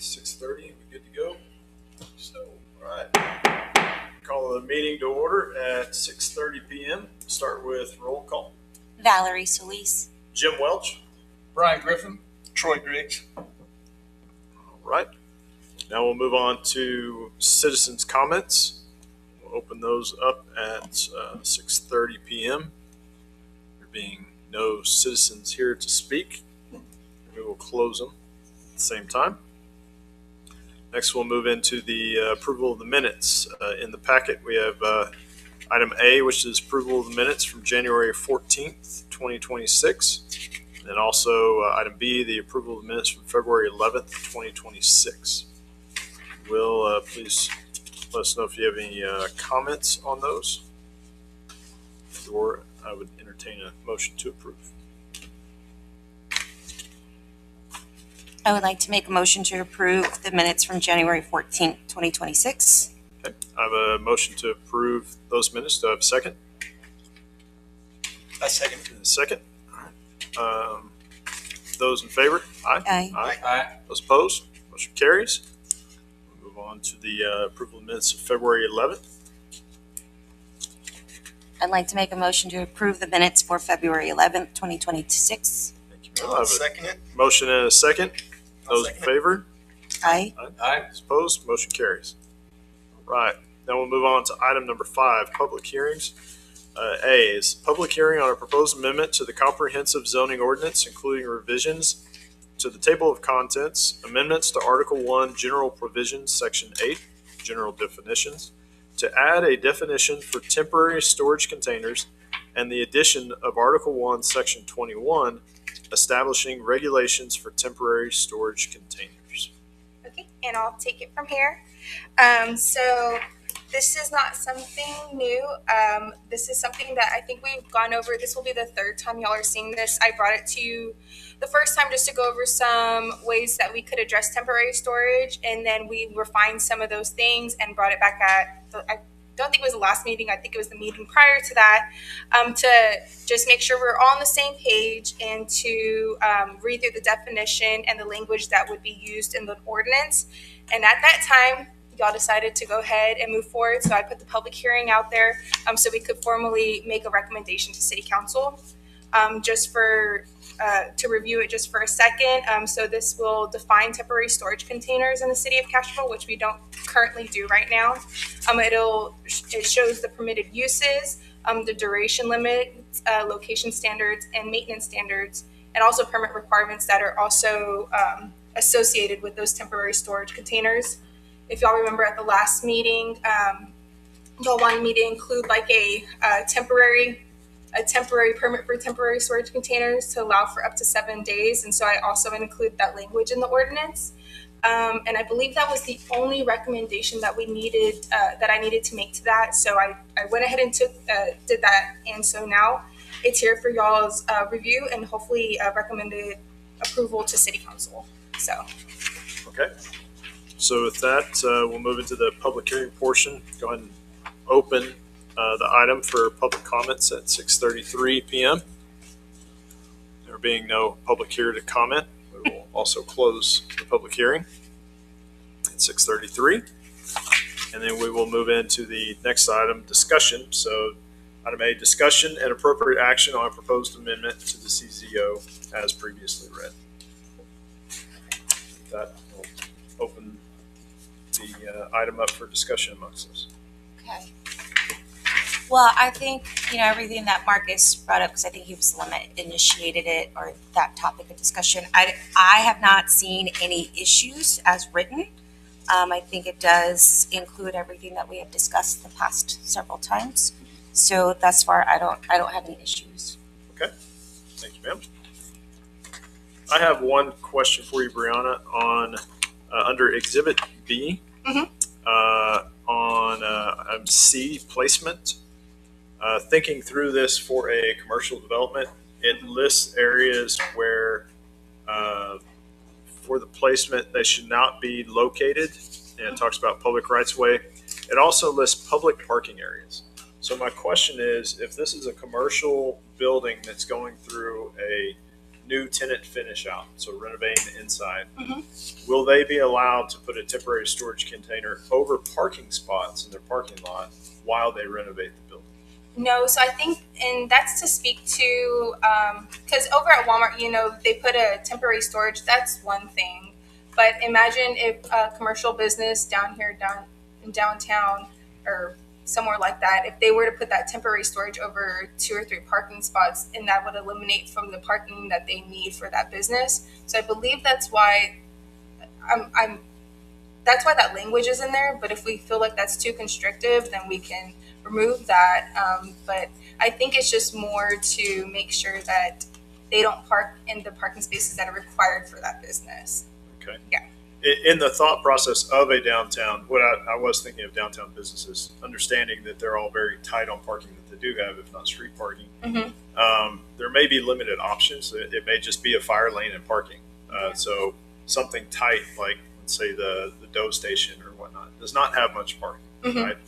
6:30, we good to go? So, all right. Call the meeting to order at 6:30 p.m. Start with roll call. Valerie Solis. Jim Welch. Brian Griffin. Troy Griggs. All right. Now we'll move on to citizens' comments. We'll open those up at 6:30 p.m. There being no citizens here to speak, we will close them at the same time. Next, we'll move into the approval of the minutes. In the packet, we have item A, which is approval of the minutes from January 14th, 2026. And also item B, the approval of the minutes from February 11th, 2026. Will please let us know if you have any comments on those, or I would entertain a motion to approve. I would like to make a motion to approve the minutes from January 14th, 2026. Okay. I have a motion to approve those minutes. Do I have a second? I second. Second. All right. Those in favor? Aye. Aye. Aye. Those opposed? Motion carries. We'll move on to the approval of minutes of February 11th. I'd like to make a motion to approve the minutes for February 11th, 2026. Thank you. I have a Second it. motion and a second. Those in favor? Aye. Aye. Those opposed? Motion carries. All right. Now we'll move on to item number 5, public hearings. A is public hearing on a proposed amendment to the comprehensive zoning ordinance, including revisions to the table of contents, amendments to Article 1, General Provisions, Section 8, General Definitions, to add a definition for temporary storage containers, and the addition of Article 1, Section 21, establishing regulations for temporary storage containers. Okay, and I'll take it from here. So this is not something new. This is something that I think we've gone over. This will be the third time y'all are seeing this. I brought it to you the first time just to go over some ways that we could address temporary storage, and then we refined some of those things and brought it back I don't think it was the last meeting. I think it was the meeting prior to that, to just make sure we're all on the same page and to read through the definition and the language that would be used in the ordinance. And at that time, y'all decided to go ahead and move forward. So I put the public hearing out there so we could formally make a recommendation to City Council. Just for to review it just for a second. So this will define temporary storage containers in the city of Castroville, which we don't currently do right now. It shows the permitted uses, the duration limit, location standards, and maintenance standards, and also permit requirements that are also associated with those temporary storage containers. If y'all remember at the last meeting, y'all wanted me to include like a temporary permit for temporary storage containers to allow for up to 7 days. And so I also include that language in the ordinance. And I believe that was the only recommendation that we needed, that I needed to make to that. So I went ahead and did that. And so now it's here for y'all's review and hopefully recommended approval to City Council. So. Okay. So with that, we'll move into the public hearing portion. Go ahead and open the item for public comments at 6:33 p.m. There being no public here to comment, we will also close the public hearing at 6:33. And then we will move into the next item, discussion. So item A, discussion and appropriate action on a proposed amendment to the CZO as previously read. With that, we'll open the item up for discussion amongst us. Okay. Well, I think, everything that Marcus brought up, because I think he was the one that initiated it, or that topic of discussion. I have not seen any issues as written. I think it does include everything that we have discussed the past several times. So thus far, I don't have any issues. Okay. Thank you, ma'am. I have one question for you, Brianna, on under Exhibit B, on C, placement. Thinking through this for a commercial development, it lists areas where for the placement they should not be located, and it talks about public rights of way. It also lists public parking areas. So my question is, if this is a commercial building that's going through a new tenant finish out, so renovating the inside, Mhm. will they be allowed to put a temporary storage container over parking spots in their parking lot while they renovate the building? No, so I think, and that's to speak to, because over at Walmart, they put a temporary storage. That's one thing, but imagine if a commercial business down in downtown or somewhere like that, if they were to put that temporary storage over 2 or 3 parking spots, and that would eliminate from the parking that they need for that business. So I believe that's why that's why that language is in there. But if we feel like that's too constrictive, then we can remove that. But I think it's just more to make sure that they don't park in the parking spaces that are required for that business. Okay. Yeah. In the thought process of a downtown, what I was thinking of downtown businesses, understanding that they're all very tight on parking that they do have, if not street parking, there may be limited options. It may just be a fire lane and parking. So something tight, like let's say the Doe station or whatnot, does not have much parking, right?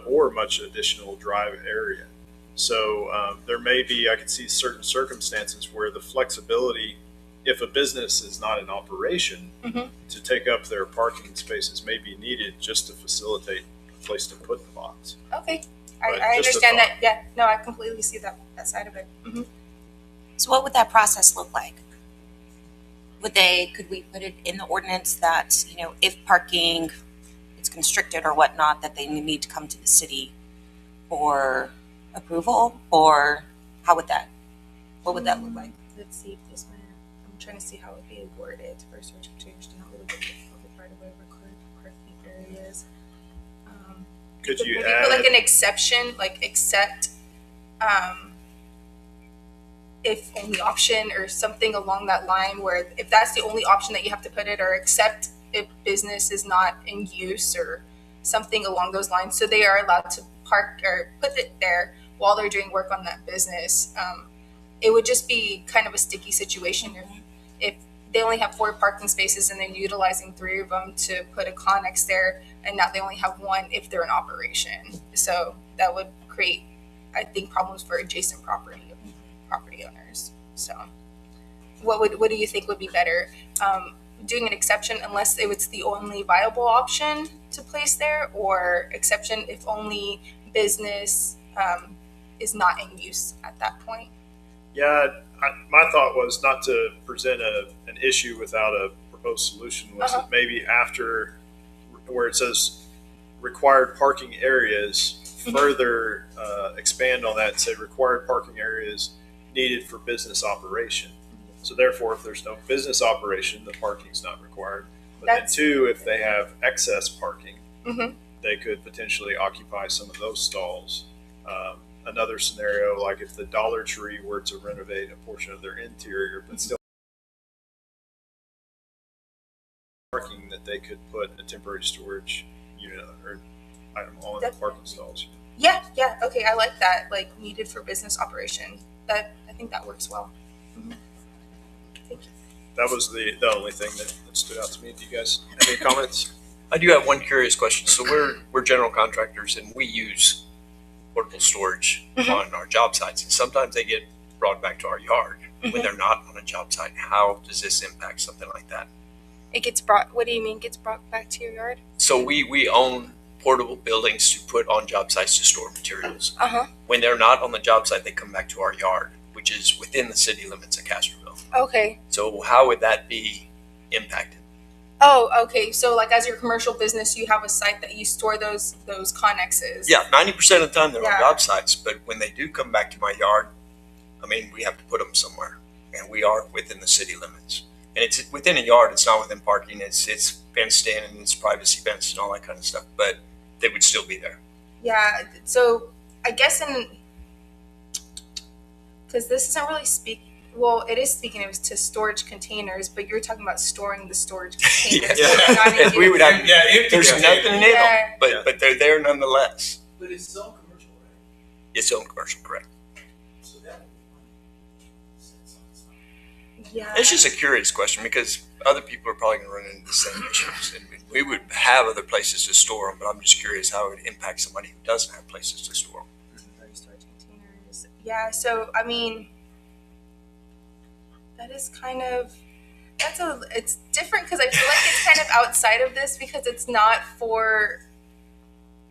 Or much additional drive area. So there may be, I could see certain circumstances where the flexibility, if a business is not in operation, to take up their parking spaces may be needed just to facilitate a place to put the box. Okay. But I just a understand that. thought. Yeah. No, I completely see that side of it. So what would that process look like? Could we put it in the ordinance that, if parking is constricted or whatnot, that they need to come to the city for approval? Or what would that look like? Let's see if this one. I'm trying to see how it would be worded. First, or change to not little bit of right away required parking areas. Could you Maybe add put like an exception, like except if only option or something along that line, where if that's the only option that you have to put it, or except if business is not in use or something along those lines, so they are allowed to park or put it there while they're doing work on that business. It would just be kind of a sticky situation if they only have 4 parking spaces and they're utilizing 3 of them to put a Connex there, and now they only have 1 if they're in operation. So that would create, I think, problems for adjacent property owners. So what do you think would be better? Doing an exception unless it's the only viable option to place there, or exception if only business is not in use at that point? Yeah, my thought was not to present an issue without a proposed solution. Was it maybe after where it says required parking areas, further expand on that and say required parking areas needed for business operation. So therefore, if there's no business operation, the parking's not required. But then 2, if they have excess parking, they could potentially occupy some of those stalls. Another scenario, like if the Dollar Tree were to renovate a portion of their interior, but still parking, that they could put a temporary storage unit or item on the parking stalls. Yeah. Okay, I like that. Like needed for business operation. I think that works well. Thank you. That was the only thing that stood out to me. Do you guys have any comments? I do have one curious question. So we're general contractors and we use portable storage on our job sites, and sometimes they get brought back to our yard when they're not on a job site. How does this impact something like that? It gets brought. What do you mean gets brought back to your yard? So we own portable buildings to put on job sites to store materials. When they're not on the job site, they come back to our yard, which is within the city limits of Castroville. Okay. So how would that be impacted? Oh, okay. So like as your commercial business, you have a site that you store those Connexes. Yeah, 90% of the time they're on Yeah. job sites, but when they do come back to my yard, we have to put them somewhere, and we are within the city limits. And it's within a yard. It's not within parking. It's fenced in and it's privacy fenced and all that kind of stuff. But they would still be there. Yeah. So I guess because this isn't really well, it is speaking to storage containers, but you're talking about storing the storage containers. Yeah. Not in And we would have. Yeah, There's nothing in Yeah. them, but they're there nonetheless. But it's zone commercial, right? It's own commercial, correct? So that would be one sense on its own. Yeah. It's just a curious question because other people are probably going to run into the same issues, and we would have other places to store them. But I'm just curious how it would impact somebody who doesn't have places to store them. Storage containers. Yeah. So That is kind of, it's different because I feel like it's kind of outside of this because it's not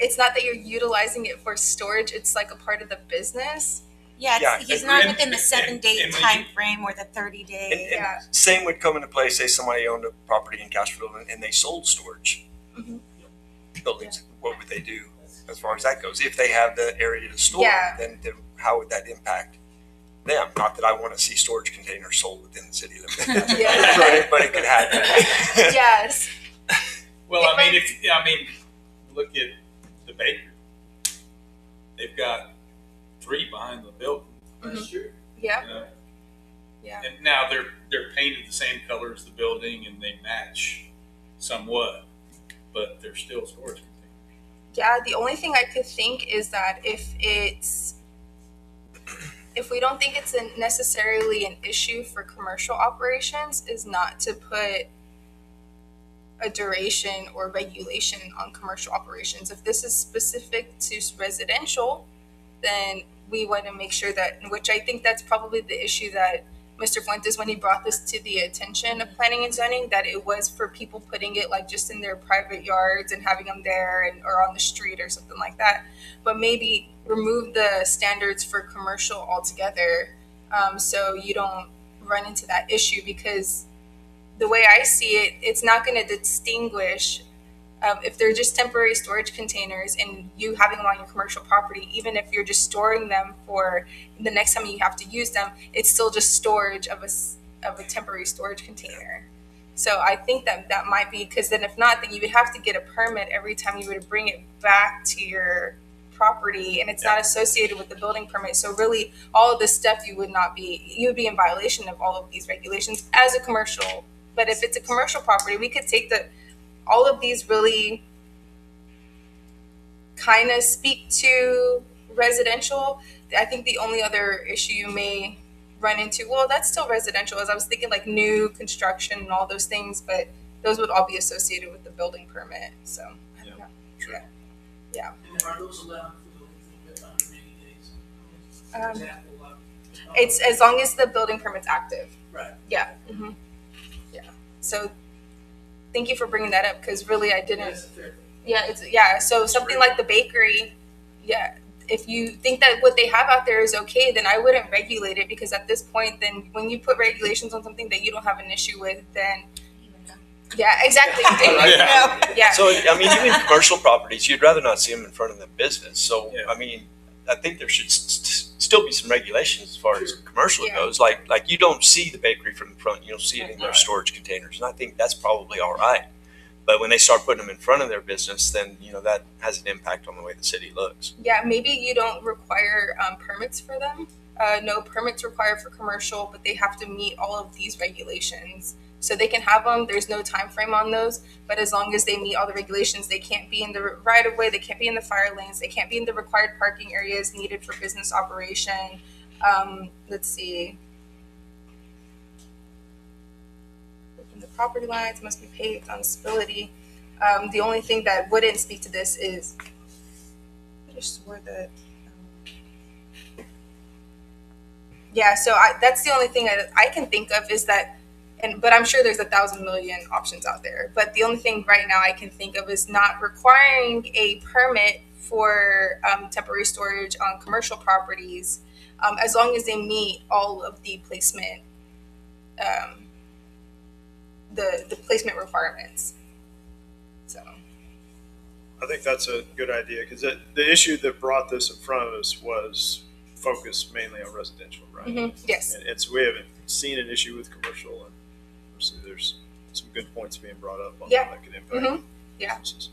that you're utilizing it for storage, it's like a part of the business. Yeah, Yeah, he's not and- within the 7-day and when time you- frame or the 30-day. And Yeah. same would come into play, say somebody owned a property in Castroville and they sold storage Mhm. buildings. What would they do as far as that goes? If they have the area to store, Yeah. then how would that impact them? Not that I want to see storage containers sold within the city limits. Yeah. But it could happen. Yes. Well, I mean, look at the bakery. They've got 3 behind the building. That's true. Yeah. You know? Yeah. And now they're painted the same color as the building and they match somewhat, but they're still storage containers. Yeah, the only thing I could think is that if we don't think it's necessarily an issue for commercial operations, is not to put a duration or regulation on commercial operations. If this is specific to residential, then we want to make sure that, which I think that's probably the issue that Mr. Fuentes, when he brought this to the attention of planning and zoning, that it was for people putting it like just in their private yards and having them there or on the street or something like that. But maybe remove the standards for commercial altogether, so you don't run into that issue, because the way I see it, it's not going to distinguish if they're just temporary storage containers and you having them on your commercial property. Even if you're just storing them for the next time you have to use them, it's still just storage of a temporary storage container. So I think that might be, because then if not, then you would have to get a permit every time you would bring it back to your property, and it's not associated with the building permit. So really, all of this stuff you would be in violation of all of these regulations as a commercial. But if it's a commercial property, we could take all of these really kind of speak to residential. I think the only other issue you may run into, well, that's still residential, as I was thinking like new construction and all those things, but those would all be associated with the building permit. So I don't know. Yeah. And are those allowed for under 90 days? For Um, example, It's as long as the building permit's active. Right. Yeah. Yeah. So thank you for bringing that up, because really I didn't. That's fair. Yeah. So something like the bakery, yeah. If you think that what they have out there is okay, then I wouldn't regulate it, because at this point, then when you put regulations on something that you don't have an issue with, then yeah, exactly. Yeah. So, I mean, even commercial properties, you'd rather not see them in front of the business. So, Yeah. I mean, I think there should still be some regulations as far as commercial Yeah. goes. Like you don't see the bakery from the front, you don't see it in their storage containers. And I think that's probably all right. But when they start putting them in front of their business, then, that has an impact on the way the city looks. Yeah, maybe you don't require permits for them. No permits required for commercial, but they have to meet all of these regulations. So they can have them. There's no time frame on those, but as long as they meet all the regulations, they can't be in the right of way. They can't be in the fire lanes. They can't be in the required parking areas needed for business operation. Let's see. Within the property lines must be paved on stability. The only thing that wouldn't speak to this is, I just swore that. Yeah, so that's the only thing I can think of is that. But I'm sure there's 1,000 million options out there. But the only thing right now I can think of is not requiring a permit for temporary storage on commercial properties, as long as they meet all of the placement, the placement requirements. So. I think that's a good idea, because the issue that brought this in front of us was focused mainly on residential, right? Yes. And so we haven't seen an issue with commercial, and obviously there's some good points being brought up on Yeah. how that could impact Yeah. businesses.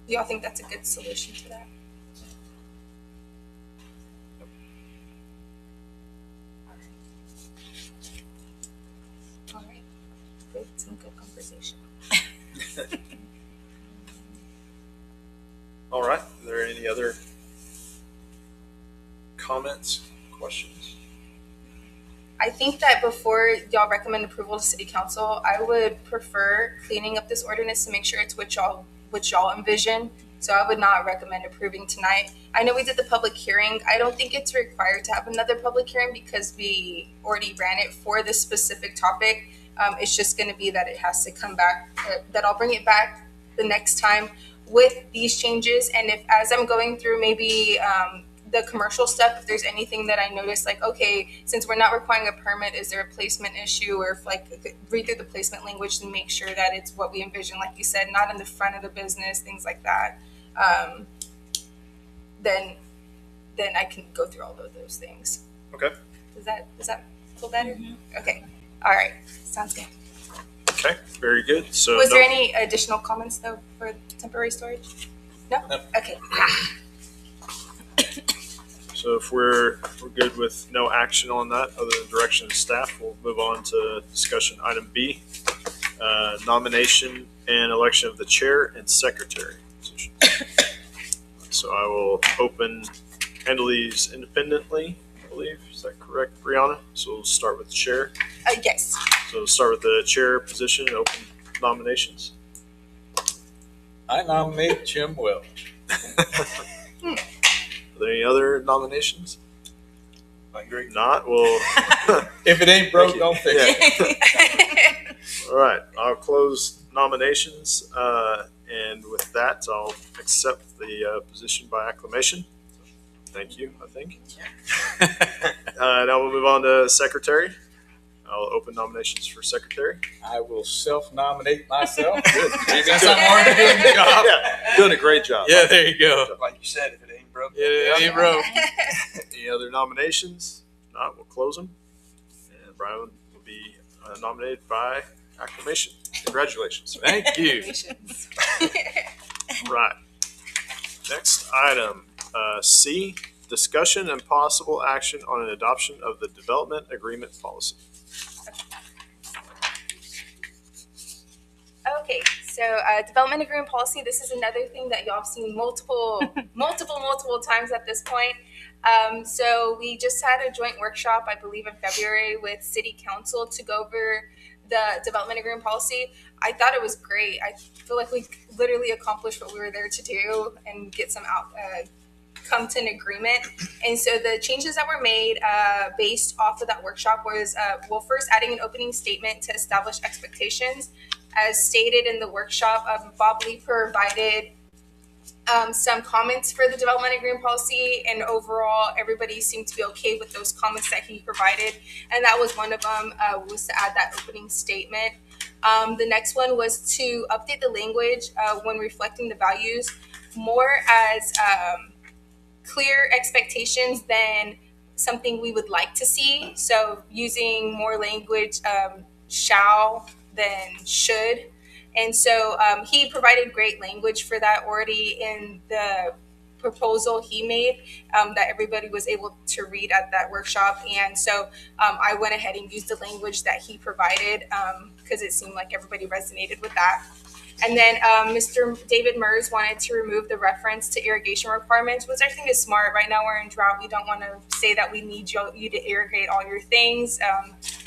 Do y'all think that's a good solution to that? All right. Good. Some good conversation. All right, are there any other comments, questions? I think that before y'all recommend approval to city council, I would prefer cleaning up this ordinance to make sure it's what y'all envision. So I would not recommend approving tonight. I know we did the public hearing. I don't think it's required to have another public hearing because we already ran it for this specific topic. It's just going to be that it has to come back, that I'll bring it back the next time with these changes. And if, as I'm going through maybe the commercial stuff, if there's anything that I notice, like, okay, since we're not requiring a permit, is there a placement issue? Or if, like, read through the placement language and make sure that it's what we envision, like you said, not in the front of the business, things like that. Then I can go through all of those things. Okay. Does that feel better? Okay. All right. Sounds good. Okay, very good. So Was there any additional comments though for temporary storage? No? No. Okay. So if we're good with no action on that, other than direction of staff, we'll move on to discussion item B, nomination and election of the chair and secretary position. So I will handle these independently, I believe. Is that correct, Brianna? So we'll start with the chair. Yes. So we'll start with the chair position and open nominations. I nominate Jim Welch. Are there any other nominations? I agree. If not, we'll. If it ain't broke, Thank you. don't fix it. All right, I'll close nominations, and with that, I'll accept the position by acclamation. Thank you, I think. Now we'll move on to secretary. I'll open nominations for secretary. I will self-nominate myself. Good. You got something hard to do in the job. Yeah, doing a great job. Yeah, there you go. Like you said, if it ain't broke. Yeah, it ain't broke. Any other nominations? If not, we'll close them. And Brian will be nominated by acclamation. Congratulations. Thank you. Right. Next item, C, discussion and possible action on an adoption of the development agreement policy. Okay, so development agreement policy, this is another thing that y'all have seen multiple times at this point. So we just had a joint workshop, I believe in February, with city council to go over the development agreement policy. I thought it was great. I feel like we literally accomplished what we were there to do and get some come to an agreement. And so the changes that were made based off of that workshop was, well, first adding an opening statement to establish expectations. As stated in the workshop, Bob Lee provided some comments for the development agreement policy, and overall everybody seemed to be okay with those comments that he provided, and that was one of them, was to add that opening statement. The next one was to update the language when reflecting the values more as clear expectations than something we would like to see, so using more language shall than should. And so he provided great language for that already in the proposal he made that everybody was able to read at that workshop. And so I went ahead and used the language that he provided because it seemed like everybody resonated with that. And then Mr. David Mers wanted to remove the reference to irrigation requirements, which I think is smart. Right now we're in drought. We don't want to say that we need you to irrigate all your things.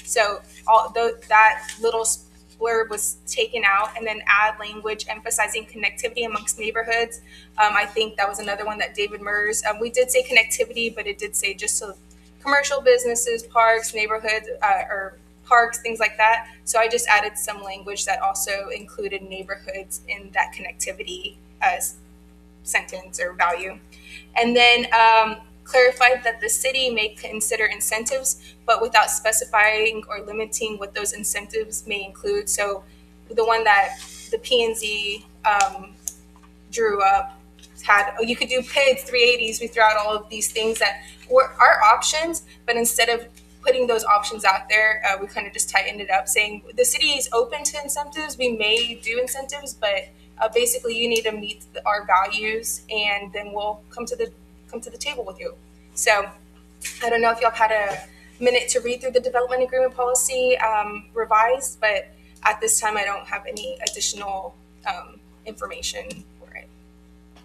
So that little blurb was taken out, and then add language emphasizing connectivity amongst neighborhoods. I think that was another one that David Mers, we did say connectivity, but it did say just so commercial businesses, parks, neighborhoods, or parks, things like that. So I just added some language that also included neighborhoods in that connectivity sentence or value. And then clarified that the city may consider incentives, but without specifying or limiting what those incentives may include. So the one that the P&Z drew up had, you could do PIDs, 380s. We threw out all of these things that are options, but instead of putting those options out there, we kind of just tightened it up, saying the city is open to incentives. We may do incentives, but basically you need to meet our values, and then we'll come to the table with you. So I don't know if y'all had a minute to read through the development agreement policy revised, but at this time I don't have any additional information for it.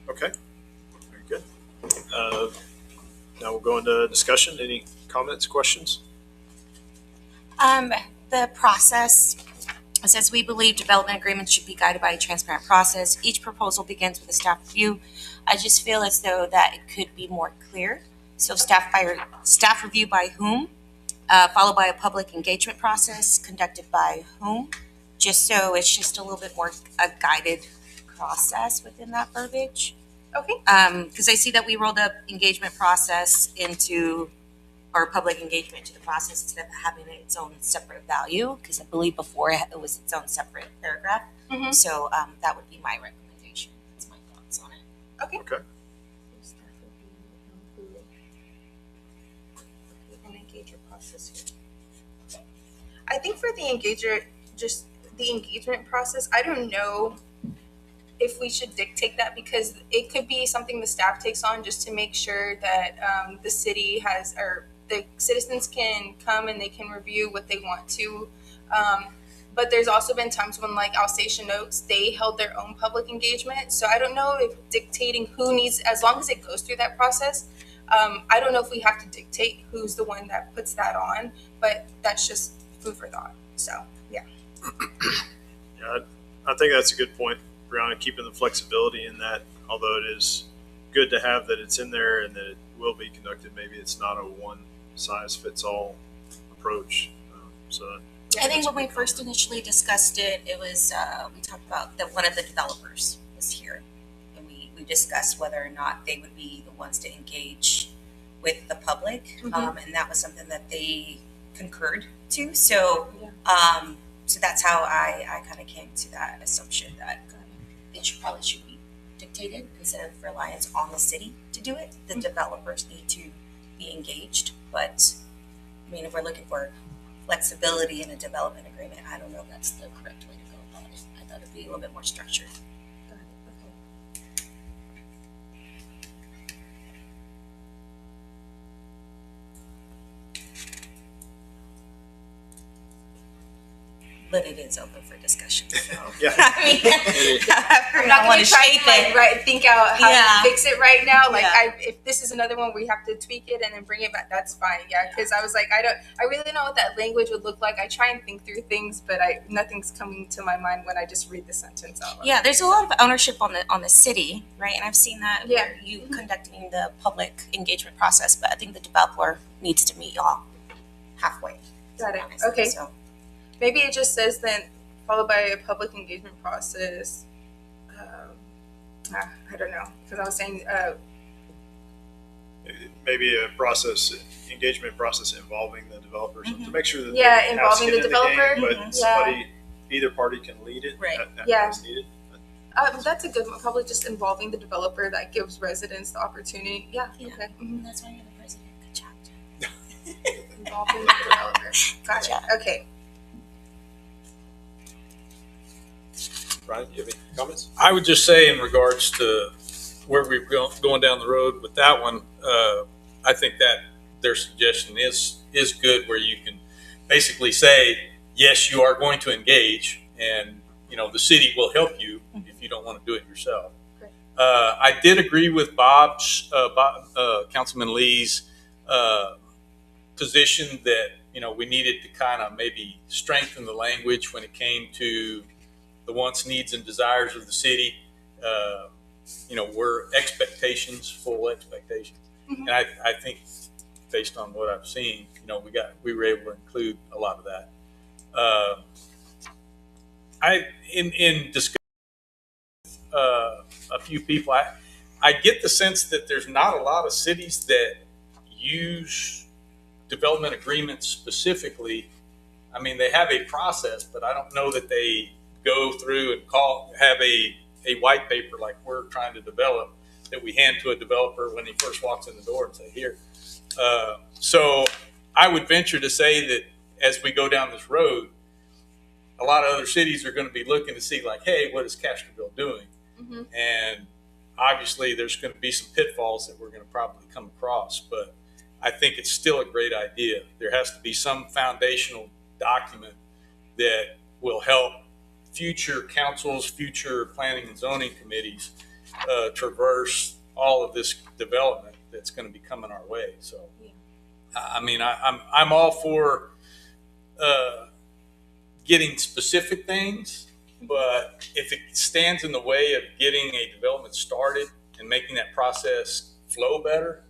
Okay, very good. Now we'll go into discussion. Any comments, questions? The process It says, we believe development agreements should be guided by a transparent process. Each proposal begins with a staff review. I just feel as though that it could be more clear. So staff review by whom, followed by a public engagement process conducted by whom, just so it's just a little bit more a guided process within that verbiage. Okay. Because I see that we rolled up engagement process into, or public engagement to the process instead of having its own separate value, because I believe before it was its own separate paragraph. Mhm. So that would be my recommendation. That's my thoughts on it. Okay. Okay. An engager process here. I think for the engager, just the engagement process, I don't know if we should dictate that, because it could be something the staff takes on just to make sure that the city has, or the citizens can come and they can review what they want to. But there's also been times when, like Alsatian Oaks, they held their own public engagement. So I don't know if dictating who needs, as long as it goes through that process, I don't know if we have to dictate who's the one that puts that on, but that's just food for thought. So, yeah. Yeah, I think that's a good point, Brianna, keeping the flexibility in that, although it is good to have that it's in there and that it will be conducted. Maybe it's not a one size fits all approach. So I think when we first initially discussed it, it was, we talked about that one of the developers was here. And we discussed whether or not they would be the ones to engage with the public. And that was something that they concurred to. So, so that's how I kind of came to that assumption that it probably should be dictated instead of reliance on the city to do it. The developers need to be engaged. But, I mean, if we're looking for flexibility in a development agreement, I don't know if that's the correct way to go about it. I thought it'd be a little bit more structured. But it is open for discussion, so. Yeah. I mean, I'm I not want going to to try shape to it. think out how Yeah. to fix it right now. Like, Yeah. if this is another one we have to tweak it and then bring it back, that's fine. Yeah, because I was like, I really don't know what that language would look like. I try and think through things, but nothing's coming to my mind when I just read the sentence out loud. Yeah, there's a lot of ownership on the city, right? And I've seen that Yeah. where you conducting the public engagement process, but I think the developer needs to meet y'all halfway. Got it. honestly. Okay. So, Maybe it just says then followed by a public engagement process. I don't know, because I was saying, maybe a process, engagement process involving the developers to make sure that Yeah, they have involving skin the in game, developer. but Mhm. somebody, either party can lead it. Right. Yeah. As needed. that's a good one. Probably just involving the developer that gives residents the opportunity. Yeah. Yeah. Okay. and that's why you're the president. Good job, Jen. Involving the developer. Gotcha. Gotcha. Okay. Brian, do you have any comments? I would just say in regards to where we're going down the road with that one, I think that their suggestion is good, where you can basically say, yes, you are going to engage, and the city will help you if you don't want to do it yourself. Great. I did agree with Councilman Lee's position that we needed to kind of maybe strengthen the language when it came to the wants, needs, and desires of the city. Were expectations, full expectations. Mhm. And I think based on what I've seen, we were able to include a lot of that. In discussion with a few people, I get the sense that there's not a lot of cities that use development agreements specifically. I mean, they have a process, but I don't know that they go through and have a white paper like we're trying to develop that we hand to a developer when he first walks in the door and say, here. So I would venture to say that as we go down this road, a lot of other cities are going to be looking to see like, hey, what is Castroville doing? Mhm. And obviously there's going to be some pitfalls that we're going to probably come across, but I think it's still a great idea. There has to be some foundational document that will help future councils, future planning and zoning committees traverse all of this development that's going to be coming our way. So, I mean, I'm all for getting specific things, but if it stands in the way of getting a development started and making that process flow better,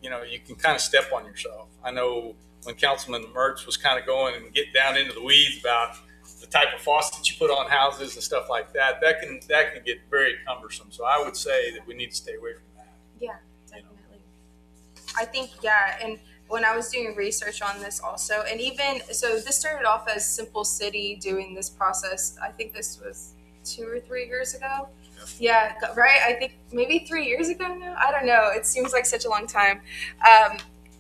you can kind of step on yourself. I know when Councilman Mertz was kind of going and get down into the weeds about the type of faucets you put on houses and stuff like that, that can get very cumbersome. So I would say that we need to stay away from that. Yeah, definitely. I think, yeah, and when I was doing research on this also, and even, so this started off as Simple City doing this process. I think this was 2 or 3 years ago. Yeah, right? I think maybe 3 years ago now? I don't know. It seems like such a long time.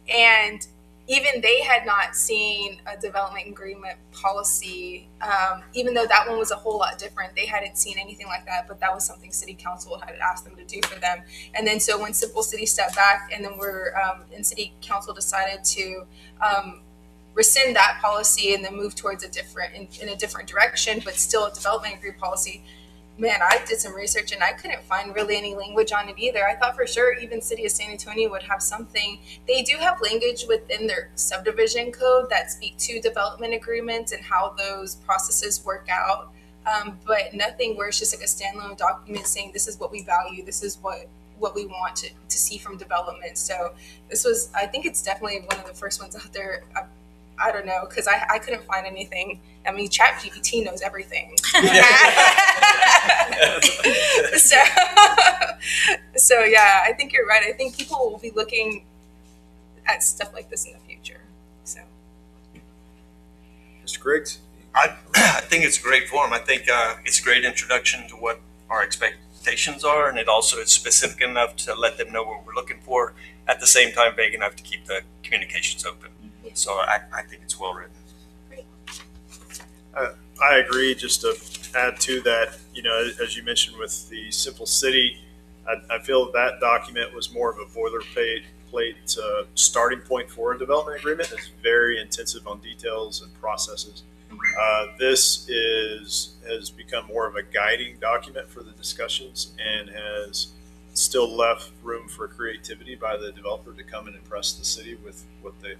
And even they had not seen a development agreement policy, even though that one was a whole lot different. They hadn't seen anything like that, but that was something City Council had asked them to do for them. And then so when Simple City stepped back, and then and City Council decided to rescind that policy and then move towards in a different direction, but still a development agreement policy. Man, I did some research and I couldn't find really any language on it either. I thought for sure even City of San Antonio would have something. They do have language within their subdivision code that speak to development agreements and how those processes work out, but nothing where it's just like a standalone document saying this is what we value, this is what we want to see from development. So I think it's definitely one of the first ones out there. I don't know, because I couldn't find anything. I mean, ChatGPT knows everything. So yeah, I think you're right. I think people will be looking at stuff like this in the future. So, Mr. Griggs? I think it's a great forum. I think it's a great introduction to what our expectations are, and it also is specific enough to let them know what we're looking for, at the same time vague enough to keep the communications open. So I think it's well written. I agree. Just to add to that, as you mentioned with the Simple City, I feel that document was more of a boilerplate starting point for a development agreement. It's very intensive on details and processes. This has become more of a guiding document for the discussions and has still left room for creativity by the developer to come and impress the city with what they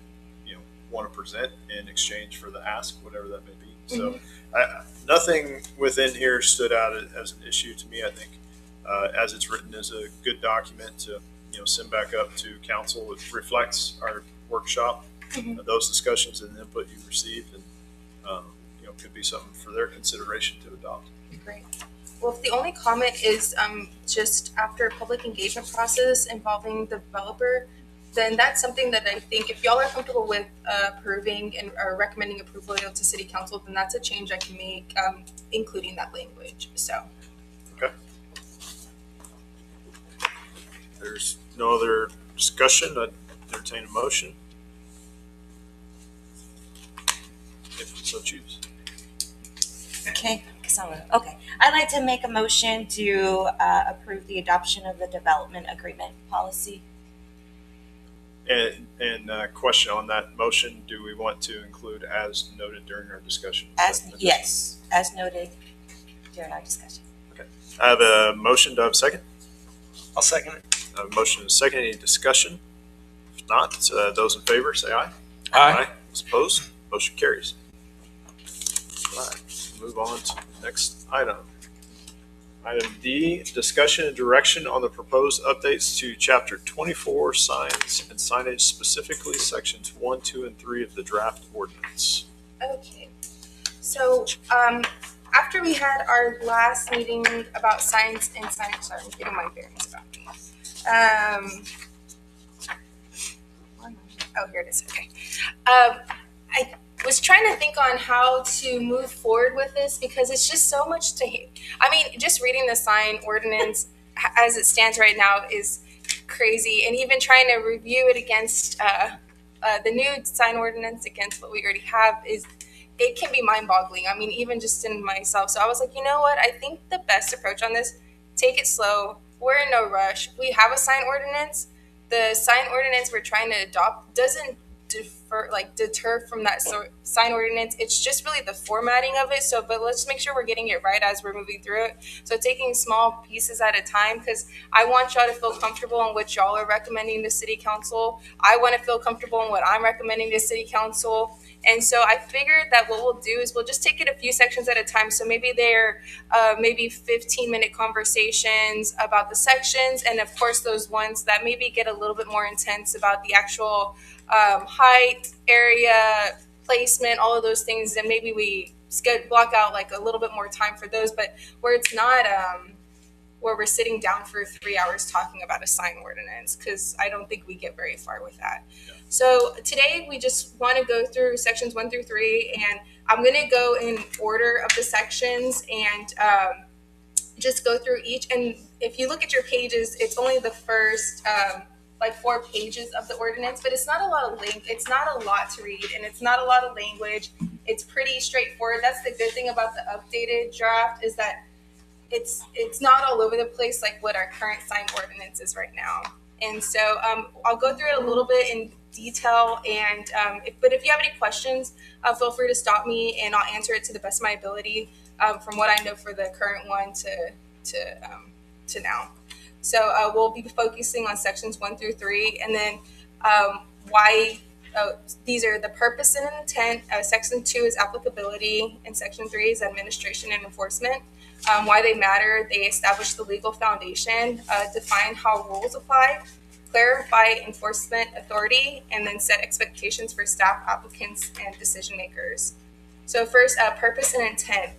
want to present in exchange for the ask, whatever that may be. So nothing within here stood out as an issue to me. I think as it's written is a good document to send back up to council. It reflects our workshop, those discussions and input you received, and could be something for their consideration to adopt. Great. Well, if the only comment is just after a public engagement process involving the developer, then that's something that I think if y'all are comfortable with approving and or recommending approval to City Council, then that's a change I can make, including that language. So. Okay. There's no other discussion. I'd entertain a motion. If you so choose. Okay. Okay. I'd like to make a motion to approve the adoption of the development agreement policy. And question on that motion, do we want to include as noted during our discussion? Yes, as noted during our discussion. Okay. I have a motion. Do I have a second? I'll second it. I have a motion and a second. Any discussion? If not, those in favor say aye. Aye. Those opposed? Motion carries. All right. Move on to the next item. Item D, discussion and direction on the proposed updates to Chapter 24 signs and signage, specifically Sections 1, 2, and 3 of the draft ordinance. Okay. So after we had our last meeting about signs and signage, sorry, I'm getting my bearings about me. Oh, here it is. Okay. I was trying to think on how to move forward with this because it's just so much to I mean, just reading the sign ordinance as it stands right now is crazy, and even trying to review it against the new sign ordinance against what we already have it can be mind-boggling. I mean, even just in myself. So I was like, you know what? I think the best approach on this, take it slow. We're in no rush. We have a sign ordinance. The sign ordinance we're trying to adopt doesn't deter from that sign ordinance. It's just really the formatting of it. So, but let's make sure we're getting it right as we're moving through it. So taking small pieces at a time, because I want y'all to feel comfortable in what y'all are recommending to City Council. I want to feel comfortable in what I'm recommending to City Council. And so I figured that what we'll do is we'll just take it a few sections at a time. So maybe they're maybe 15-minute conversations about the sections, and of course those ones that maybe get a little bit more intense about the actual height, area, placement, all of those things. And maybe we block out like a little bit more time for those, but where it's not where we're sitting down for 3 hours talking about a sign ordinance, because I don't think we get very far with that. Yeah. So today we just want to go through sections 1 through 3, and I'm going to go in order of the sections and just go through each. And if you look at your pages, it's only the first like 4 pages of the ordinance, but it's not a lot of it's not a lot to read, and it's not a lot of language. It's pretty straightforward. That's the good thing about the updated draft, is that it's not all over the place like what our current sign ordinance is right now. And so I'll go through it a little bit in detail, and if you have any questions, feel free to stop me and I'll answer it to the best of my ability from what I know for the current one to now. So we'll be focusing on sections 1 through 3, and then why these are the purpose and intent. Section 2 is applicability, and section 3 is administration and enforcement. Why they matter: they establish the legal foundation, define how rules apply, clarify enforcement authority, and then set expectations for staff, applicants, and decision makers. So first, purpose and intent.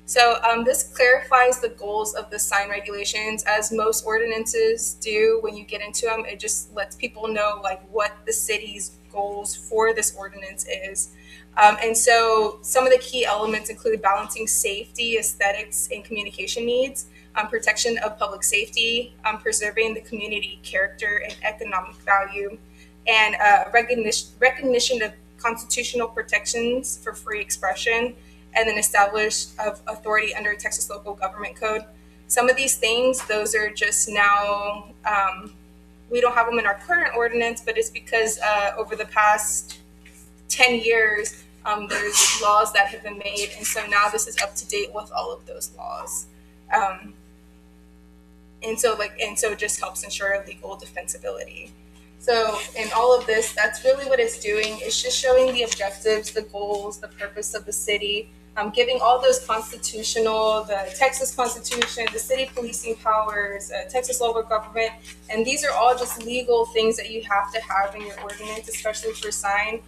So this clarifies the goals of the sign regulations, as most ordinances do. When you get into them, it just lets people know like what the city's goals for this ordinance is. And so some of the key elements include balancing safety, aesthetics, and communication needs, protection of public safety, preserving the community character and economic value, and recognition of constitutional protections for free expression, and then establish of authority under Texas Local Government Code. Some of these things, those are just now, we don't have them in our current ordinance, but it's because over the past 10 years, there's laws that have been made, and so now this is up to date with all of those laws. And so it just helps ensure legal defensibility. So in all of this, that's really what it's doing. It's just showing the objectives, the goals, the purpose of the city, giving all those constitutional, the Texas Constitution, the city policing powers, Texas local government, and these are all just legal things that you have to have in your ordinance, especially for sign.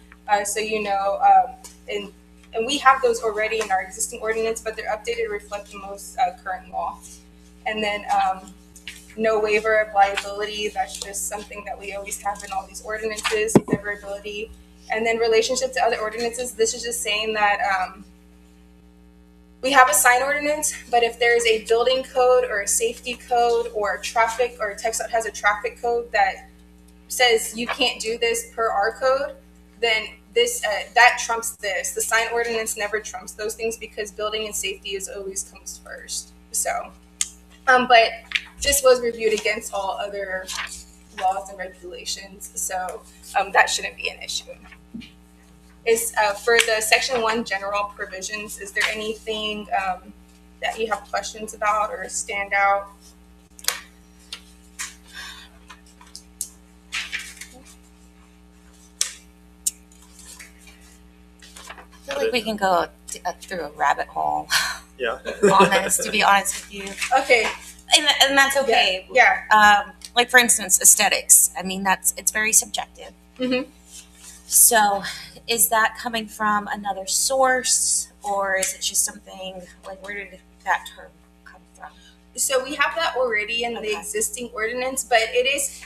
So you know, and we have those already in our existing ordinance, but they're updated to reflect the most current law. And then no waiver of liability. That's just something that we always have in all these ordinances, severability. And then relationship to other ordinances. This is just saying that we have a sign ordinance, but if there's a building code or a safety code or a traffic, or TxDOT has a traffic code that says you can't do this per our code, then this that trumps this. The sign ordinance never trumps those things, because building and safety is always comes first. So, but this was reviewed against all other laws and regulations, so that shouldn't be an issue. Is for the section 1 general provisions, is there anything that you have questions about or stand out? I feel like we can go through a rabbit hole Yeah. on this, to be honest with you. Okay. And that's okay. Yeah. Like for instance, aesthetics. I mean, it's very subjective. Mm-hmm. So is that coming from another source, or is it just something like, where did that term come from? So we have that already in the existing ordinance, but it is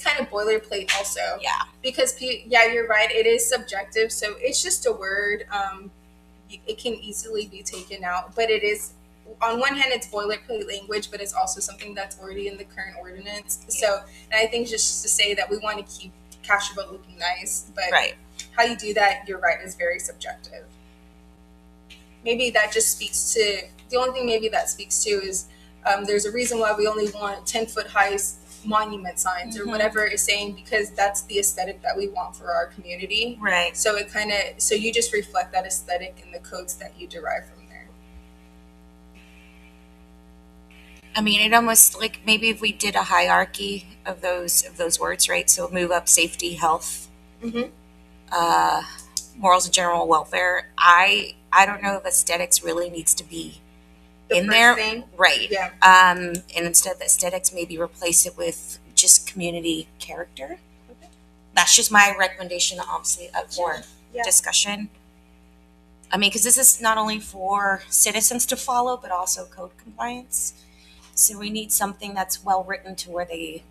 kind of boilerplate also. Yeah. Because you're right, it is subjective, so it's just a word. It can easily be taken out, but it is, on one hand, it's boilerplate language, but it's also something that's already in the current ordinance. Yeah. So, and I think just to say that we want to keep Castroville looking nice, but right. How you do that, you're right, is very subjective. Maybe that just speaks to, the only thing maybe that speaks to is there's a reason why we only want 10-foot high monument signs or whatever it's saying, because that's the aesthetic that we want for our community. Right. So it kind of, so you just reflect that aesthetic in the codes that you derive from there. I mean, it almost, like, maybe if we did a hierarchy of those words, right? So move up safety, health. Mm-hmm. morals and general welfare. I don't know if aesthetics really needs to be The in first there. thing. Right. Yeah. And instead of aesthetics, maybe replace it with just community character. That's just my recommendation, obviously, of more Yeah. discussion. I mean, because this is not only for citizens to follow, but also code compliance. So we need something that's well written to where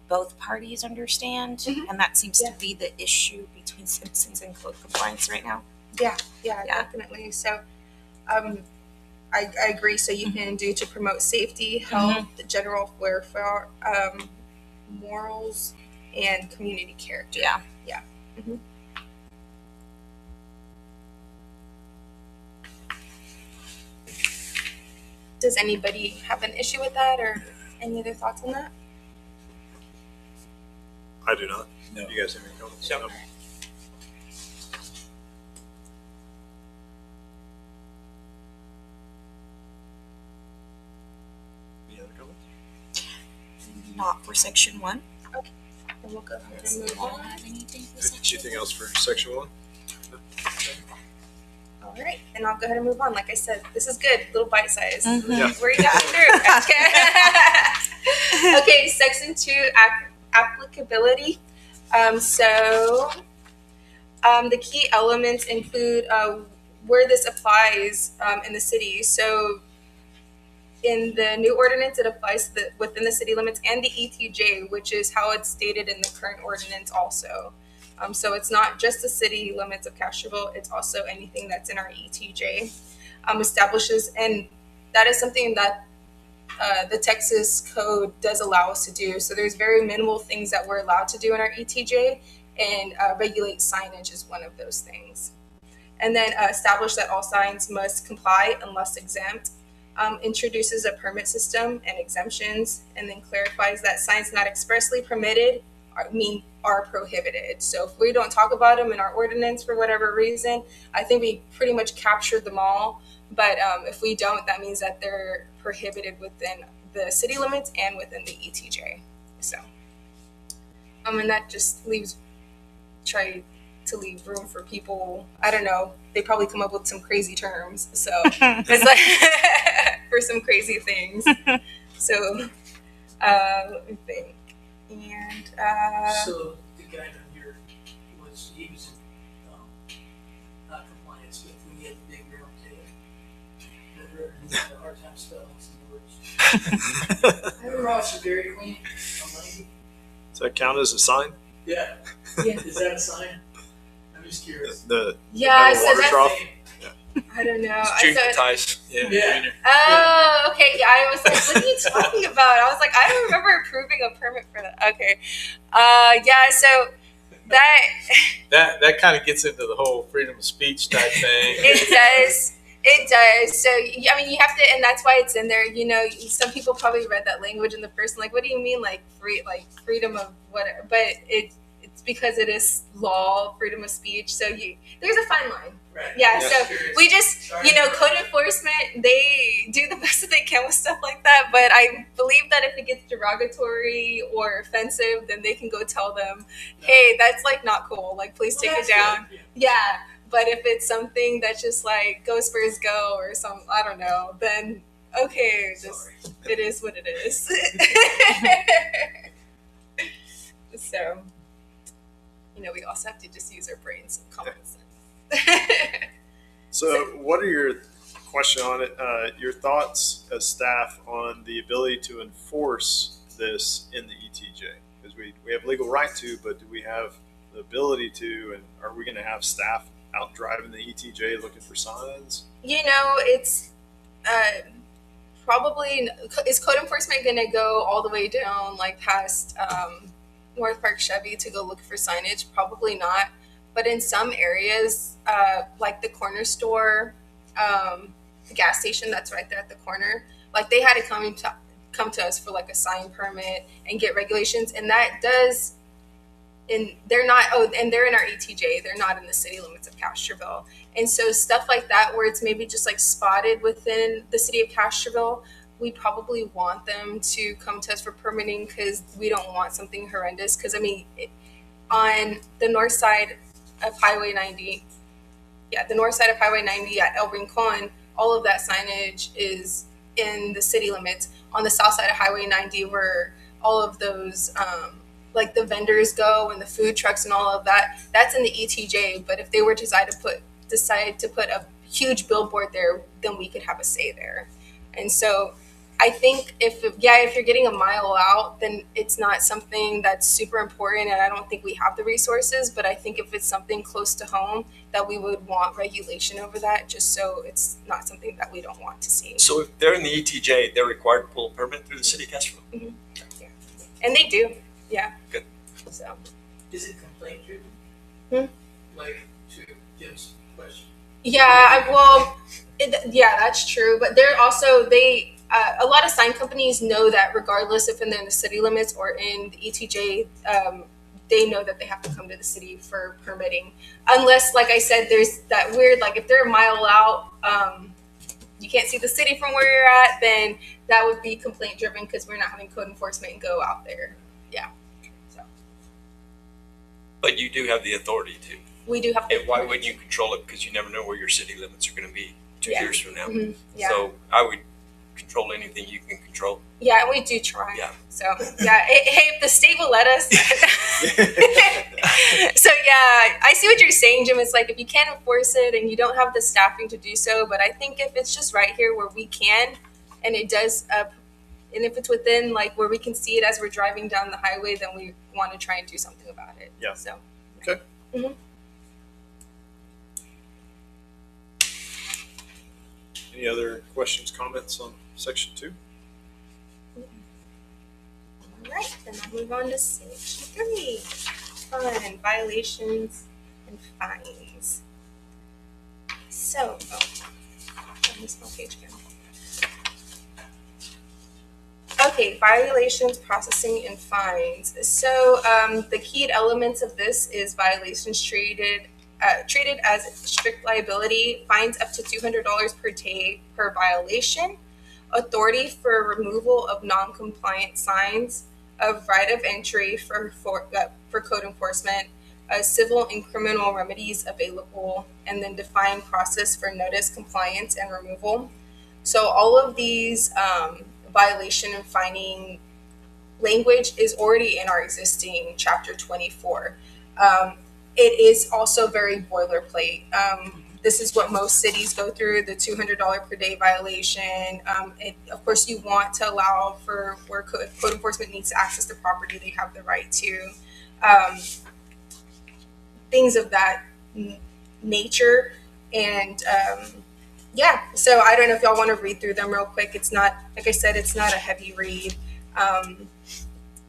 both parties understand. Mhm. And that seems Yeah. to be the issue between citizens and code compliance right now. Yeah, Yeah. definitely. So, I agree. So you can do to promote safety, health, general welfare, morals, and community character. Yeah. Yeah. Mhm. Does anybody have an issue with that, or any other thoughts on that? I do not. No. You guys have any comments? No. No. Any other comments? Not for section 1. And we'll go ahead and move on. Anything else for section 1? All right, and I'll go ahead and move on. Like I said, this is good, little bite size. Mhm. Yeah. We're going through. Okay, section 2, applicability. The key elements include where this applies in the city. So in the new ordinance, it applies within the city limits and the ETJ, which is how it's stated in the current ordinance also. So it's not just the city limits of Castroville, it's also anything that's in our ETJ. Establishes, and that is something that the Texas code does allow us to do. So there's very minimal things that we're allowed to do in our ETJ, and regulate signage is one of those things. And then establish that all signs must comply unless exempt. Introduces a permit system and exemptions, and then clarifies that signs not expressly permitted are prohibited. So if we don't talk about them in our ordinance for whatever reason, I think we pretty much captured them all. But if we don't, that means that they're prohibited within the city limits and within the ETJ. So, and that just try to leave room for people. I don't know. They probably come up with some crazy terms. So it's like for some crazy things. So let me think. And So the guy down here he was in not compliance with when he had the big round tail. Remember, he had a hard time spelling some words. Her rocks are very clean. I'm like, Does that count as a sign? yeah. Is that a sign? I'm just curious. The yeah, metal so water that's trough? I don't know. It's junior So- ties. Yeah. Oh, okay. Yeah, I was like, what are you talking about? I was like, I don't remember approving a permit for that. Okay. Yeah, so That kind of gets into the whole freedom of speech type thing. it does. It does. So, I mean, you have to, and that's why it's in there. You know, some people probably read that language in the first, like, what do you mean, like, freedom of whatever? But it's because it is law, freedom of speech. So there's a fine line. Right. Yeah, Yeah. so we just, code enforcement, they do the best that they can with stuff like that. But I believe that if it gets derogatory or offensive, then they can go tell them, hey, that's like not cool. Like, please take it down. Yeah. But if it's something that's just like go Spurs go or some, I don't know, then okay, it is what it is. So, we also have to just use our brains and common sense. So what are your question on it? Your thoughts as staff on the ability to enforce this in the ETJ? Because we have legal right to, but do we have the ability to, and are we going to have staff out driving the ETJ looking for signs? It's probably, is code enforcement going to go all the way down like past North Park Chevy to go look for signage? Probably not. But in some areas, like the corner store, the gas station that's right there at the corner, like they had to come to us for like a sign permit and get regulations, and that does. And they're not. And they're in our ETJ. They're not in the city limits of Castroville. And so stuff like that, where it's maybe just like spotted within the city of Castroville, we probably want them to come to us for permitting because we don't want something horrendous. Because on the north side of Highway 90, the north side of Highway 90 at El Rincon, all of that signage is in the city limits. On the south side of Highway 90, where all of those, like the vendors go and the food trucks and all of that, that's in the ETJ. But if they were decide to put a huge billboard there, then we could have a say there. And so I think if you're getting a mile out, then it's not something that's super important, and I don't think we have the resources. But I think if it's something close to home, that we would want regulation over that, just so it's not something that we don't want to see. So if they're in the ETJ, they're required to pull a permit through the city of Castroville? And they do, yeah. Good. So Is it complaint driven? Like to give some question? That's true. But they're also a lot of sign companies know that regardless if they're in the city limits or in the ETJ, they know that they have to come to the city for permitting. Unless, like I said, there's that weird, like if they're a mile out, you can't see the city from where you're at, then that would be complaint driven because we're not having code enforcement go out there. Yeah. So But you do have the authority to. we do have to. And why wouldn't you control it? Because you never know where your city limits are going to be 2 Yeah. years from now. Mhm. Yeah. So I would control anything you can control. Yeah, and we do try. Yeah. So hey, if the state will let us. So I see what you're saying, Jim. It's like if you can't enforce it and you don't have the staffing to do so, but I think if it's just right here where we can, and it does, and if it's within like where we can see it as we're driving down the highway, then we want to try and do something about it. Yeah. So. Okay. Mhm. Any other questions, comments on section 2? All right, then I'll move on to section 3. Fun, violations and fines. So, I missed my page again. Okay, violations, processing, and fines. So, the key elements of this is violations treated as strict liability, fines up to $200 per day per violation, authority for removal of non-compliant signs, of right of entry for code enforcement, civil and criminal remedies available, and then defined process for notice, compliance, and removal. So all of these violation and fining language is already in our existing chapter 24. It is also very boilerplate. This is what most cities go through, the $200 per day violation. Of course, you want to allow for where code enforcement needs to access the property, they have the right to. Things of that nature. And so I don't know if y'all want to read through them real quick. It's not, like I said, it's not a heavy read.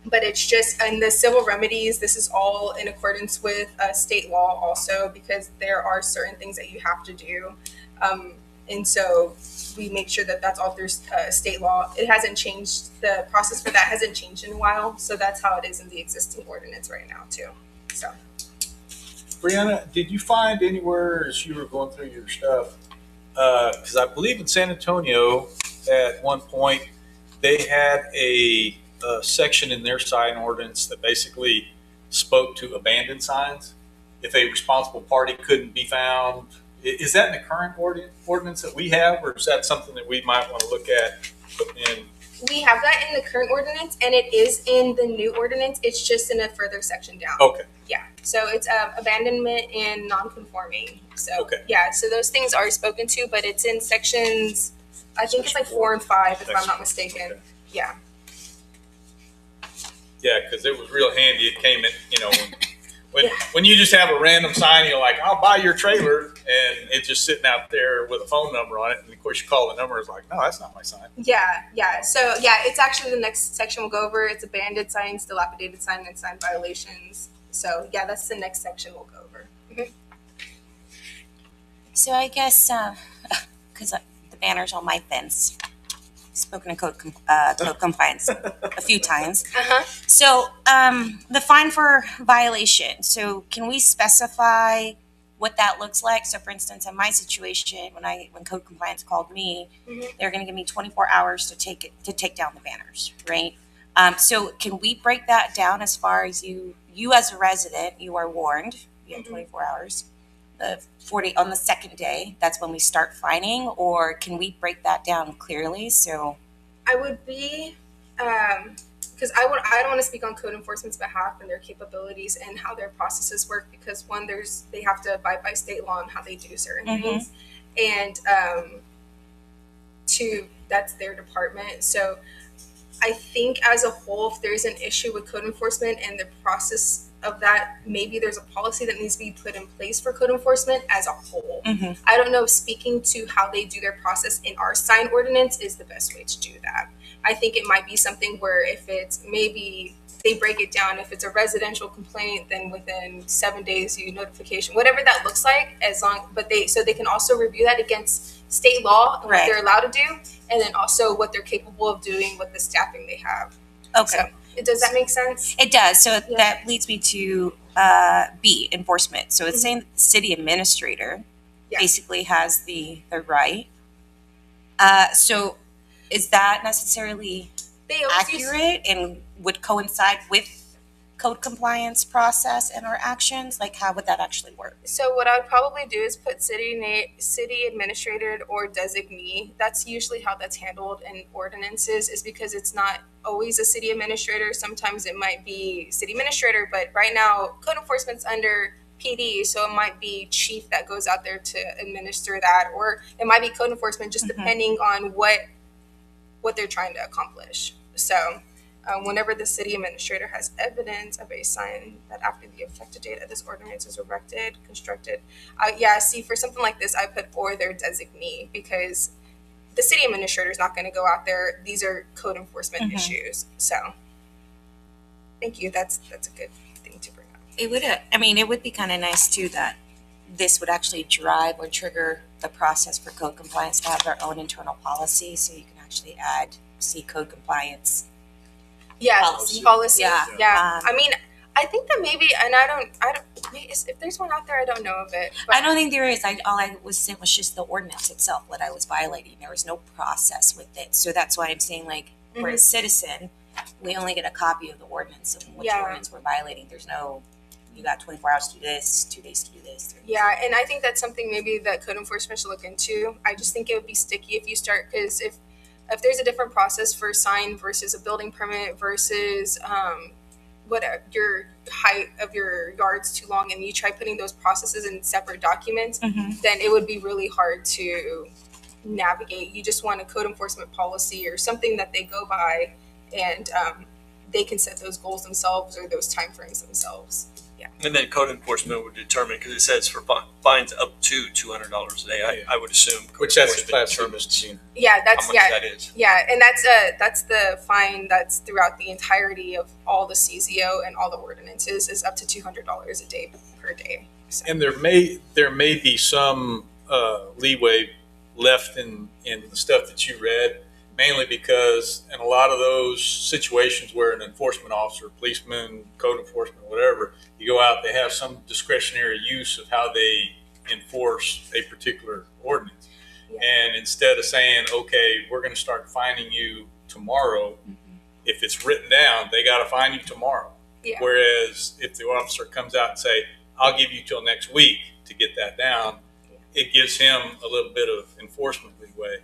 But it's just, and the civil remedies, this is all in accordance with state law also, because there are certain things that you have to do. And so we make sure that that's all through state law. It hasn't changed, the process for that hasn't changed in a while. So that's how it is in the existing ordinance right now too. So. Brianna, did you find anywhere as you were going through your stuff? Because I believe in San Antonio at one point they had a section in their sign ordinance that basically spoke to abandoned signs. If a responsible party couldn't be found, is that in the current ordinance that we have, or is that something that we might want to look at putting in? We have that in the current ordinance, and it is in the new ordinance. It's just in a further section down. Okay. Yeah. So it's abandonment and non-conforming. So Okay. yeah. So those things are spoken to, but it's in sections. I think it's like 4 and 5, if I'm not mistaken. Okay. Yeah. Yeah, because it was real handy. It came in, when you just have a random sign, you're like, I'll buy your trailer, and it's just sitting out there with a phone number on it. And of course, you call the number, it's like, no, that's not my sign. Yeah. So yeah, it's actually the next section we'll go over. It's abandoned signs, dilapidated sign, and sign violations. So yeah, that's the next section we'll go over. So I guess, because the banner's on my fence, spoken of code compliance a few times. So the fine for violation. So can we specify what that looks like? So for instance, in my situation, when code compliance called me, they're going to give me 24 hours to take down the banners, right? So can we break that down as far as you as a resident, you are warned, you have 24 hours. 40 on the second day, that's when we start fining, or can we break that down clearly? So, I would be, because I don't want to speak on code enforcement's behalf and their capabilities and how their processes work, because one, they have to abide by state law and how they do certain things, and two, that's their department. So I think as a whole, if there's an issue with code enforcement and the process of that, maybe there's a policy that needs to be put in place for code enforcement as a whole. I don't know if speaking to how they do their process in our sign ordinance is the best way to do that. I think it might be something where if it's maybe they break it down, if it's a residential complaint, then within 7 days you notification, whatever that looks like, but they can also review that against state law and what they're allowed to do, and then also what they're capable of doing with the staffing they have. okay. So, does that make sense? It does. So Yeah. that leads me to B, enforcement. So it's saying that the city administrator Yeah. basically has the right. So is that necessarily They always use- accurate and would coincide with code compliance process and our actions? Like, how would that actually work? So what I would probably do is put city administrator or designee. That's usually how that's handled in ordinances, is because it's not always a city administrator. Sometimes it might be city administrator, but right now code enforcement's under PD, so it might be chief that goes out there to administer that, or it might be code enforcement, just depending on what they're trying to accomplish. So whenever the city administrator has evidence of a sign that after the effective date of this ordinance is erected, constructed. See, for something like this, I put or their designee, because the city administrator is not going to go out there. These are code enforcement issues. So thank you. That's a good thing to bring up. It would, it would be kind of nice too that this would actually drive or trigger the process for code compliance to have their own internal policy. So you can actually see code compliance. Yeah, policy. Yeah. I think that maybe, and I don't. If there's one out there, I don't know of it. But I don't think there is. All I was sent was just the ordinance itself, what I was violating. There was no process with it. So that's why I'm saying, like, we're a citizen, we only get a copy of the ordinance and which ordinance we're violating. There's no, you got 24 hours to do this, 2 days to do this. Yeah, and I think that's something maybe that code enforcement should look into. I just think it would be sticky if you start, because if there's a different process for a sign versus a building permit versus your height of your yard's too long, and you try putting those processes in separate documents, then it would be really hard to navigate. You just want a code enforcement policy or something that they go by, and they can set those goals themselves or those timeframes themselves. And then code enforcement would determine, because it says for fines up to $200 a day. I would assume. Which that's a enforcement class determines misdemeanor. Yeah, how much that is. Yeah, and that's the fine that's throughout the entirety of all the CZO and all the ordinances is up to $200 a day per day. So. And there may be some leeway left in the stuff that you read, mainly because in a lot of those situations where an enforcement officer, policeman, code enforcement, whatever, you go out, they have some discretionary use of how they enforce a particular ordinance. Yeah. And instead of saying, okay, we're going to start fining you tomorrow, if it's written down, they got to fine you tomorrow. Yeah. Whereas if the officer comes out and say, I'll give you till next week to get that down, it gives him a little bit of enforcement leeway.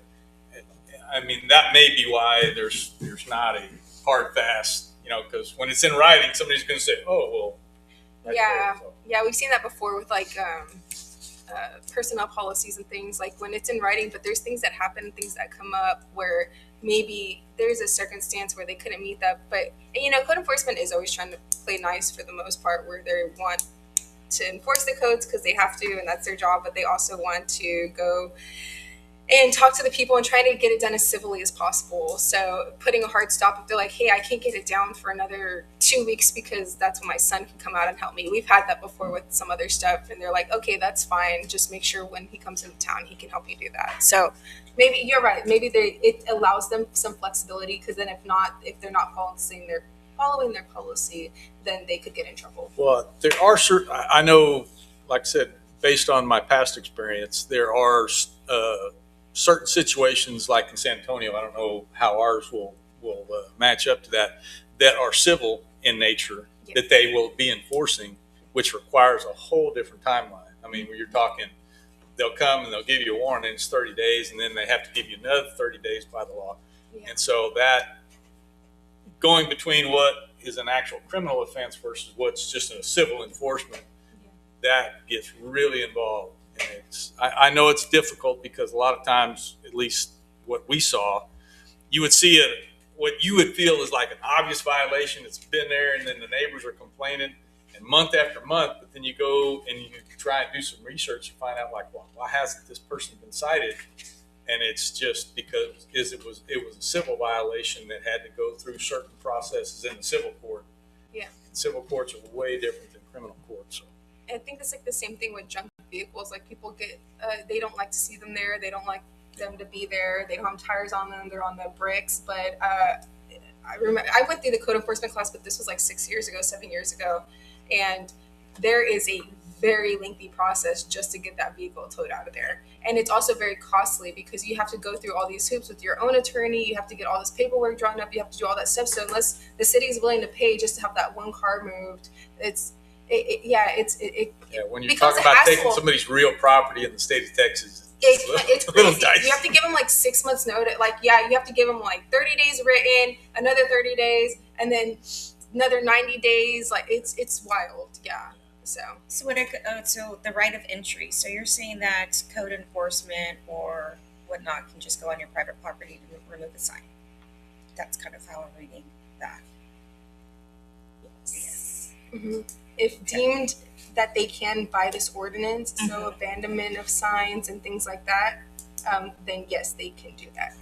I mean, that may be why there's not a hard fast, because when it's in writing, somebody's going to say, oh, well. Yeah, we've seen that before with like personnel policies and things, like when it's in writing, but there's things that happen, things that come up where maybe there's a circumstance where they couldn't meet that. But, code enforcement is always trying to play nice for the most part, where they want to enforce the codes because they have to, and that's their job, but they also want to go and talk to the people and try to get it done as civilly as possible. So putting a hard stop, if they're like, hey, I can't get it down for another 2 weeks because that's when my son can come out and help me. We've had that before with some other stuff, and they're like, okay, that's fine. Just make sure when he comes into town, he can help you do that. So maybe you're right. Maybe it allows them some flexibility, because then if they're not following their policy, then they could get in trouble. Well, there are certain, I know, like I said, based on my past experience, there are certain situations like in San Antonio, I don't know how ours will match up to that are civil in nature, that they will be enforcing, which requires a whole different timeline. I I mean, you're talking, they'll come and they'll give you a warrant and it's 30 days, and then they have to give you another 30 days by the law. Yeah. And so that going between what is an actual criminal offense versus what's just a civil enforcement, that gets really involved. And I know it's difficult because a lot of times, at least what we saw, you would see what you would feel is like an obvious violation. It's been there, and then the neighbors are complaining, and month after month. But then you go and you try and do some research and find out, like, well, why hasn't this person been cited? And it's just because it was a civil violation that had to go through certain processes in the civil court. Yeah. And civil courts are way different than criminal courts. So. I think it's like the same thing with junk vehicles. Like people get, they don't like to see them there. They don't like them to be there. They don't have tires on them. They're on the bricks. But I remember I went through the code enforcement class, but this was like 7 years ago. And there is a very lengthy process just to get that vehicle towed out of there. And it's also very costly because you have to go through all these hoops with your own attorney. You have to get all this paperwork drawn up. You have to do all that stuff. So unless the city is willing to pay just to have that one car moved, Yeah, when you're becomes talking a about taking hassle. somebody's real property in the state of Texas, It's a little crazy. dicey. You have to give them like 6 months notice. Like, yeah, you have to give them like 30 days written, another 30 days, and then another 90 days. Like, it's wild. Yeah. So So the right of entry. So you're saying that code enforcement or whatnot can just go on your private property to remove a sign. That's kind of how I'm reading that. Yes. if deemed that they can by this ordinance, so abandonment of signs and things like that, then yes, they can do that.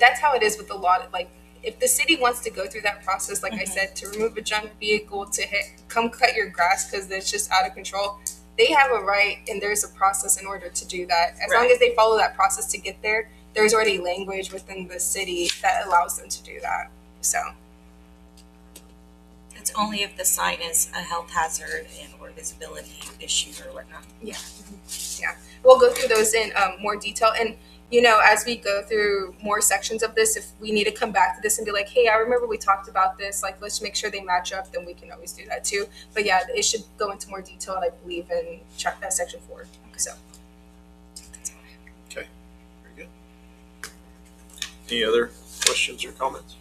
That's how it is with a lot of, like, if the city wants to go through that process, like I said, to remove a junk vehicle, to come cut your grass because it's just out of control, they have a right and there's a process in order to do that. As long as they follow that process to get there, there's already language within the city that allows them to do that. So It's only if the sign is a health hazard and or visibility issue or whatnot. we'll go through those in more detail. And, you know, as we go through more sections of this, if we need to come back to this and be like, hey, I remember we talked about this, like, let's make sure they match up, then we can always do that too. But yeah, it should go into more detail, I believe, in section 4. So. Okay, very good. Any other questions or comments?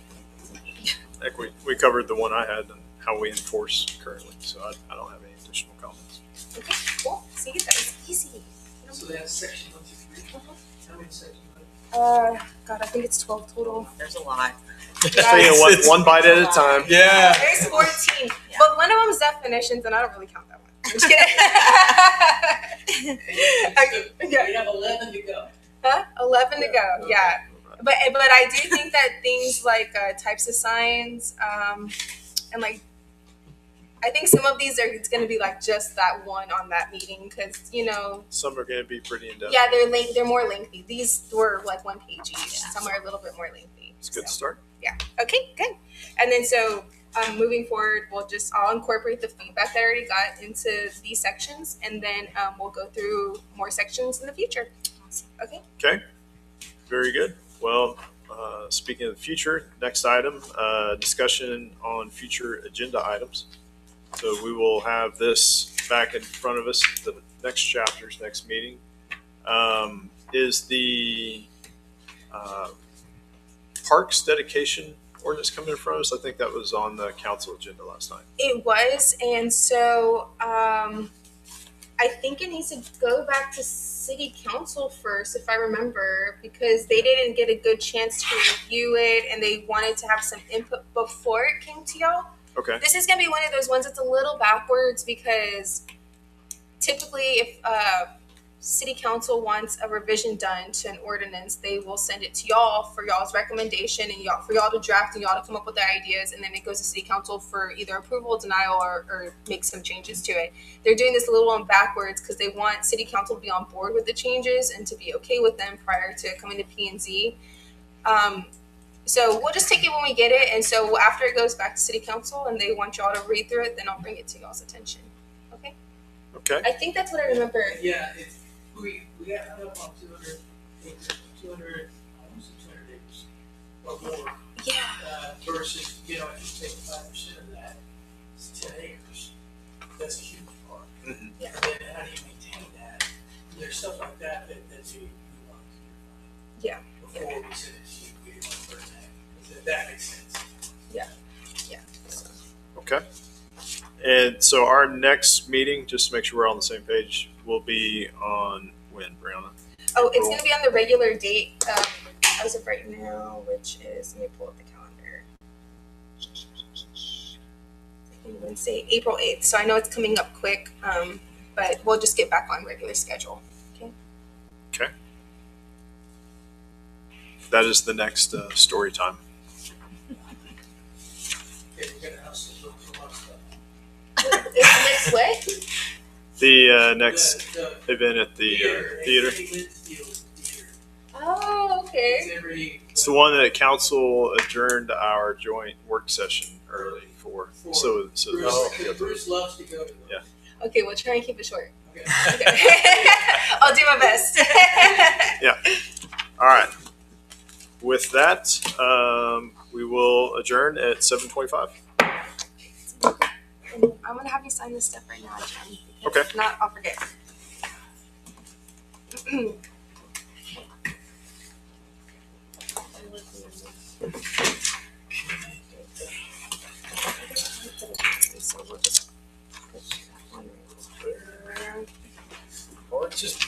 I think we covered the one I had and how we enforce currently, so I don't have any additional comments. Okay, cool. See, that was easy. So that's section 1 through 3. How many sections? God, I think it's 12 total. There's a lot. Just taking one bite at a time. Yeah. There's 14, Yeah. but one of them's definitions, and I don't really count that one. I'm just kidding. We have 11 to go. Huh? 11 to go. Yeah. But I do think that things like types of signs, and like, I think some of these it's going to be like just that one on that meeting because, you know, Some are going to be pretty in depth. yeah, they're more lengthy. These were like 1 page each. Some are a little bit more lengthy. It's a good So, start. okay, good. And then so moving forward, I'll incorporate the feedback that I already got into these sections, and then we'll go through more sections in the future. Awesome. Okay. Okay, very good. Well, speaking of the future, next item, discussion on future agenda items. So we will have this back in front of us, the next chapters, next meeting. Is the parks dedication ordinance coming in front of us? I think that was on the council agenda last night. It was, and so I think it needs to go back to city council first, if I remember, because they didn't get a good chance to review it, and they wanted to have some input before it came to y'all. Okay, This is gonna be one of those ones that's a little backwards because typically, if city council wants a revision done to an ordinance, they will send it to y'all for y'all's recommendation and for y'all to draft and y'all to come up with the ideas, and then it goes to city council for either approval, denial, or make some changes to it. They're doing this a little on backwards because they want city council to be on board with the changes and to be okay with them prior to coming to P&Z. So we'll just take it when we get it, and so after it goes back to city council and they want y'all to read through it, then I'll bring it to y'all's attention. Okay? okay. I think that's what I remember. Yeah, we got hung up on 200 acres, 200, almost 200 acres or more, Yeah. versus, you know, if you take 5% of that, it's 10 acres. that's a huge part. Mhm. Yeah. And then how do you maintain that? There's stuff like that we want to Yeah. before we send it to you, we want to first have, that makes sense. Okay. And so our next meeting, just to make sure we're on the same page, will be on when, Brianna? Oh, it's gonna be on the regular date, as of right now, which is, let me pull up the calendar. I think Wednesday, April 8th, so I know it's coming up quick, but we'll just get back on regular schedule. That is the next story time. Okay, we're gonna have to look for a lot of stuff. It's next what? The next The event at the theater. Theater. Oh, okay. It's every. It's the one that council adjourned our joint work session early for. So Bruce loves to go to those. Yeah. Okay, we'll try and keep it short. Okay. Okay. I'll do my best. All right. With that, we will adjourn at 7:25. And I'm gonna have you sign this stuff right now, Jen. Okay. If not, I'll forget. So we'll just push that one right there. Or just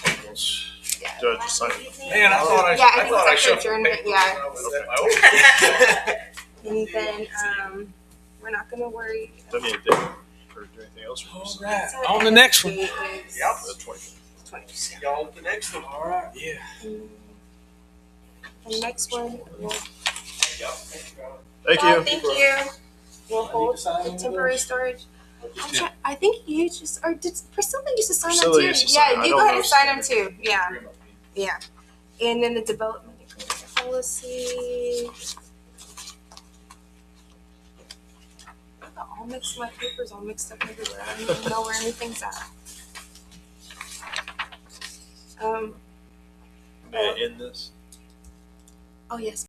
Yeah. do I just sign it? Man, I thought I, Yeah, I I think thought I it's after shuffled adjournment, papers yeah. when I was- And then we're not gonna worry. Do I need a date or do anything else? Or All just- right, So on the next one. date is Yep. The 20th. 20th. Y'all at the next one. All right. Yeah. The next one, we'll, Thank you. Thank you. We'll hold the temporary storage. I think you just, or did Priscilla used to sign Priscilla them too? used to sign. Yeah, I you don't go ahead know and if sign them she- too. Yeah. And then the development agreement policy. I got all mixed, my papers all mixed up everywhere. I don't even know where anything's at. May I end this? Oh yes.